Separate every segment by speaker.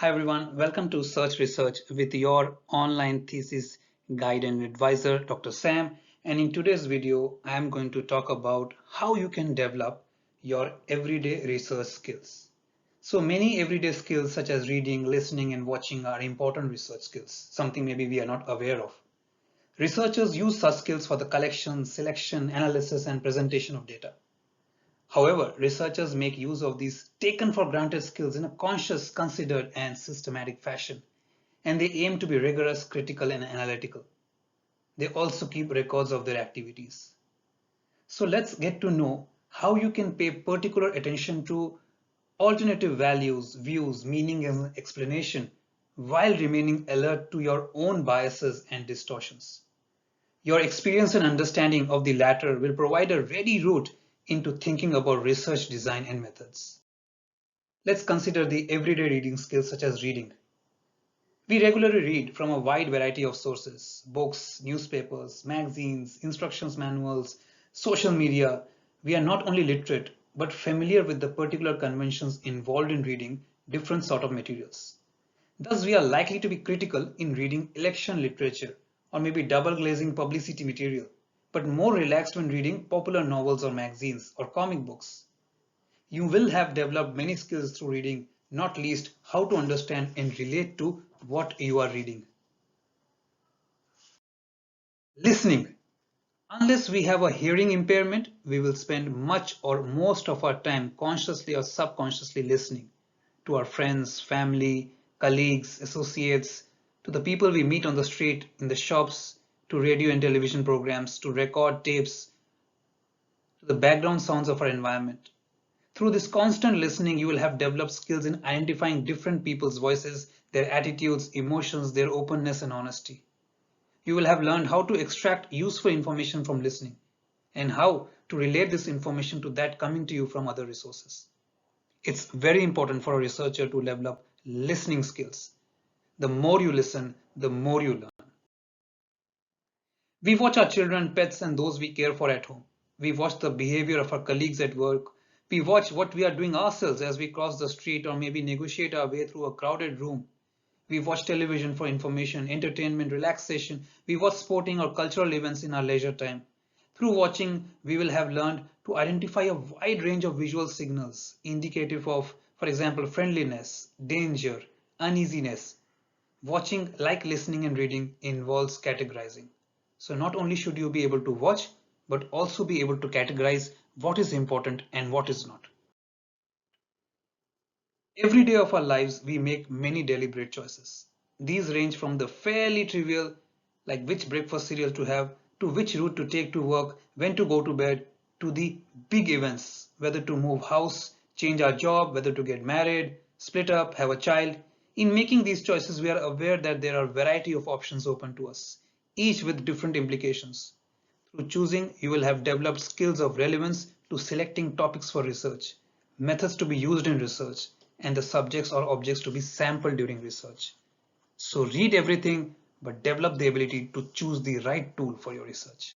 Speaker 1: Hi everyone, welcome to Search Research with your online thesis guide and advisor, Dr. Sam. And in today's video, I am going to talk about how you can develop your everyday research skills. So many everyday skills such as reading, listening, and watching are important research skills, something maybe we are not aware of. Researchers use such skills for the collection, selection, analysis, and presentation of data. However, researchers make use of these taken for granted skills in a conscious, considered, and systematic fashion, and they aim to be rigorous, critical, and analytical. They also keep records of their activities. So let's get to know how you can pay particular attention to alternative values, views, meaning, and explanation while remaining alert to your own biases and distortions. Your experience and understanding of the latter will provide a ready route into thinking about research design and methods. Let's consider the everyday reading skills such as reading. We regularly read from a wide variety of sources: books, newspapers, magazines, instructions manuals, social media. We are not only literate but familiar with the particular conventions involved in reading different sort of materials. Thus, we are likely to be critical in reading election literature or maybe double glazing publicity material, but more relaxed when reading popular novels or magazines or comic books. You will have developed many skills through reading, not least how to understand and relate to what you are reading. Listening. Unless we have a hearing impairment, we will spend much or most of our time consciously or subconsciously listening to our friends, family, colleagues, associates, to the people we meet on the street, in the shops, to radio and television programs, to record tapes, to the background sounds of our environment. Through this constant listening, you will have developed skills in identifying different people's voices, their attitudes, emotions, their openness and honesty. You will have learned how to extract useful information from listening and how to relate this information to that coming to you from other resources. It's very important for a researcher to develop listening skills. The more you listen, the more you learn. We watch our children, pets, and those we care for at home. We watch the behavior of our colleagues at work. We watch what we are doing ourselves as we cross the street or maybe negotiate our way through a crowded room. We watch television for information, entertainment, relaxation. We watch sporting or cultural events in our leisure time. Through watching, we will have learned to identify a wide range of visual signals indicative of, for example, friendliness, danger, uneasiness. Watching, like listening and reading, involves categorizing. So not only should you be able to watch, but also be able to categorize what is important and what is not. Every day of our lives, we make many deliberate choices. These range from the fairly trivial, like which breakfast cereal to have, to which route to take to work, when to go to bed, to the big events, whether to move house, change our job, whether to get married, split up, have a child. In making these choices, we are aware that there are a variety of options open to us, each with different implications. Through choosing, you will have developed skills of relevance to selecting topics for research, methods to be used in research, and the subjects or objects to be sampled during research. So read everything, but develop the ability to choose the right tool for your research.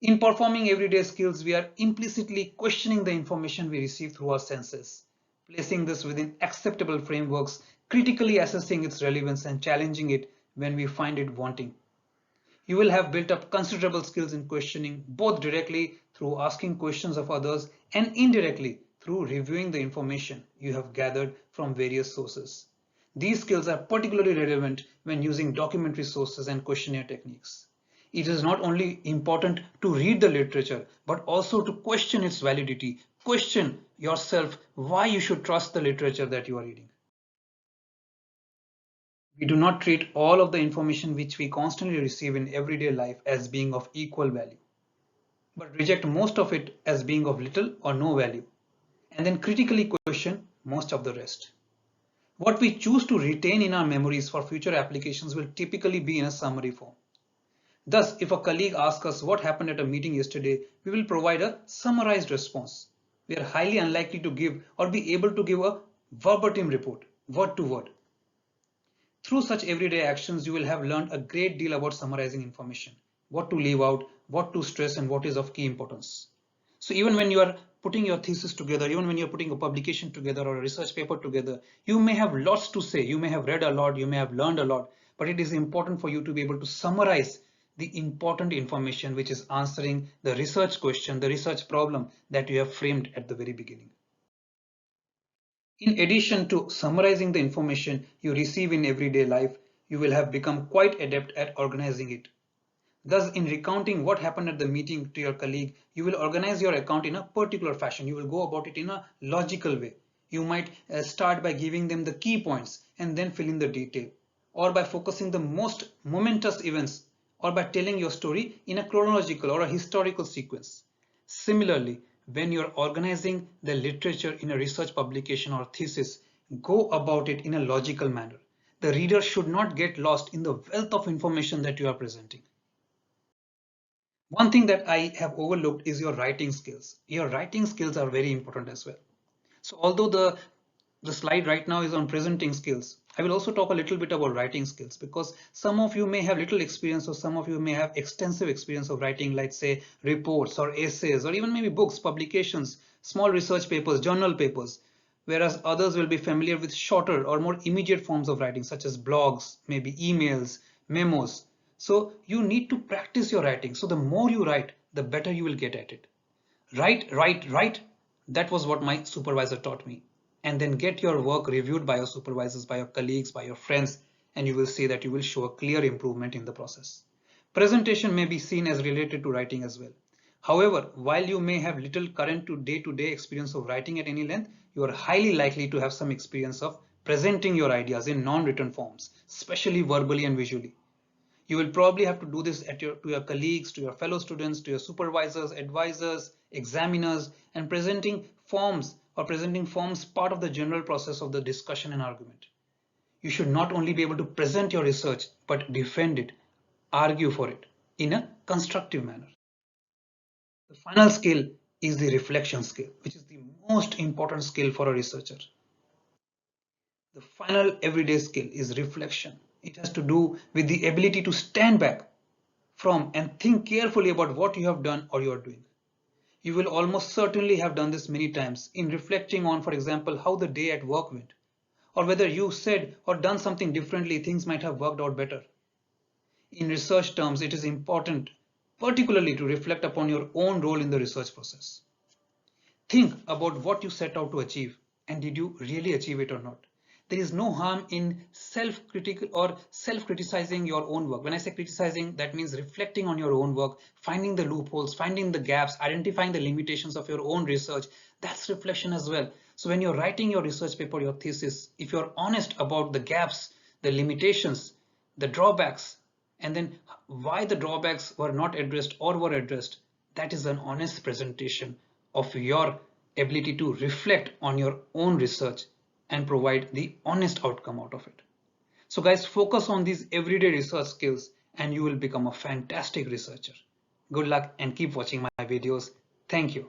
Speaker 1: In performing everyday skills, we are implicitly questioning the information we receive through our senses, placing this within acceptable frameworks, critically assessing its relevance and challenging it when we find it wanting. You will have built up considerable skills in questioning, both directly through asking questions of others and indirectly through reviewing the information you have gathered from various sources. These skills are particularly relevant when using documentary sources and questionnaire techniques. It is not only important to read the literature, but also to question its validity, question yourself why you should trust the literature that you are reading. We do not treat all of the information which we constantly receive in everyday life as being of equal value, but reject most of it as being of little or no value, and then critically question most of the rest. What we choose to retain in our memories for future applications will typically be in a summary form. Thus, if a colleague asks us what happened at a meeting yesterday, we will provide a summarized response. We are highly unlikely to give or be able to give a verbatim report, word to word. Through such everyday actions, you will have learned a great deal about summarizing information, what to leave out, what to stress, and what is of key importance. So even when you are putting your thesis together, even when you're putting a publication together or a research paper together, you may have lots to say, you may have read a lot, you may have learned a lot, but it is important for you to be able to summarize the important information which is answering the research question, the research problem that you have framed at the very beginning. In addition to summarizing the information you receive in everyday life, you will have become quite adept at organizing it. Thus, in recounting what happened at the meeting to your colleague, you will organize your account in a particular fashion. You will go about it in a logical way. You might start by giving them the key points and then fill in the detail, or by focusing the most momentous events, or by telling your story in a chronological or a historical sequence. Similarly, when you're organizing the literature in a research publication or thesis, go about it in a logical manner. The reader should not get lost in the wealth of information that you are presenting. One thing that I have overlooked is your writing skills. Your writing skills are very important as well. So although the slide right now is on presenting skills, I will also talk a little bit about writing skills, because some of you may have little experience or some of you may have extensive experience of writing, like say reports or essays or even maybe books, publications, small research papers, journal papers, whereas others will be familiar with shorter or more immediate forms of writing such as blogs, maybe emails, memos. So you need to practice your writing. So the more you write, the better you will get at it. Write, write, write. That was what my supervisor taught me. And then get your work reviewed by your supervisors, by your colleagues, by your friends, and you will see that you will show a clear improvement in the process. Presentation may be seen as related to writing as well. However, while you may have little current to day-to-day experience of writing at any length, you are highly likely to have some experience of presenting your ideas in non-written forms, especially verbally and visually. You will probably have to do this to your colleagues, to your fellow students, to your supervisors, advisors, examiners, and presenting forms part of the general process of the discussion and argument. You should not only be able to present your research, but defend it, argue for it in a constructive manner. The final skill is the reflection skill, which is the most important skill for a researcher. The final everyday skill is reflection. It has to do with the ability to stand back from and think carefully about what you have done or you are doing. You will almost certainly have done this many times in reflecting on, for example, how the day at work went, or whether you said or done something differently, things might have worked out better. In research terms, it is important, particularly to reflect upon your own role in the research process. Think about what you set out to achieve, and did you really achieve it or not? There is no harm in self-critical or self-criticizing your own work. When I say criticizing, that means reflecting on your own work, finding the loopholes, finding the gaps, identifying the limitations of your own research. That's reflection as well. So when you're writing your research paper, your thesis, if you're honest about the gaps, the limitations, the drawbacks, and then why the drawbacks were not addressed or were addressed, that is an honest presentation of your ability to reflect on your own research and provide the honest outcome out of it. So guys, focus on these everyday research skills and you will become a fantastic researcher. Good luck and keep watching my videos. Thank you.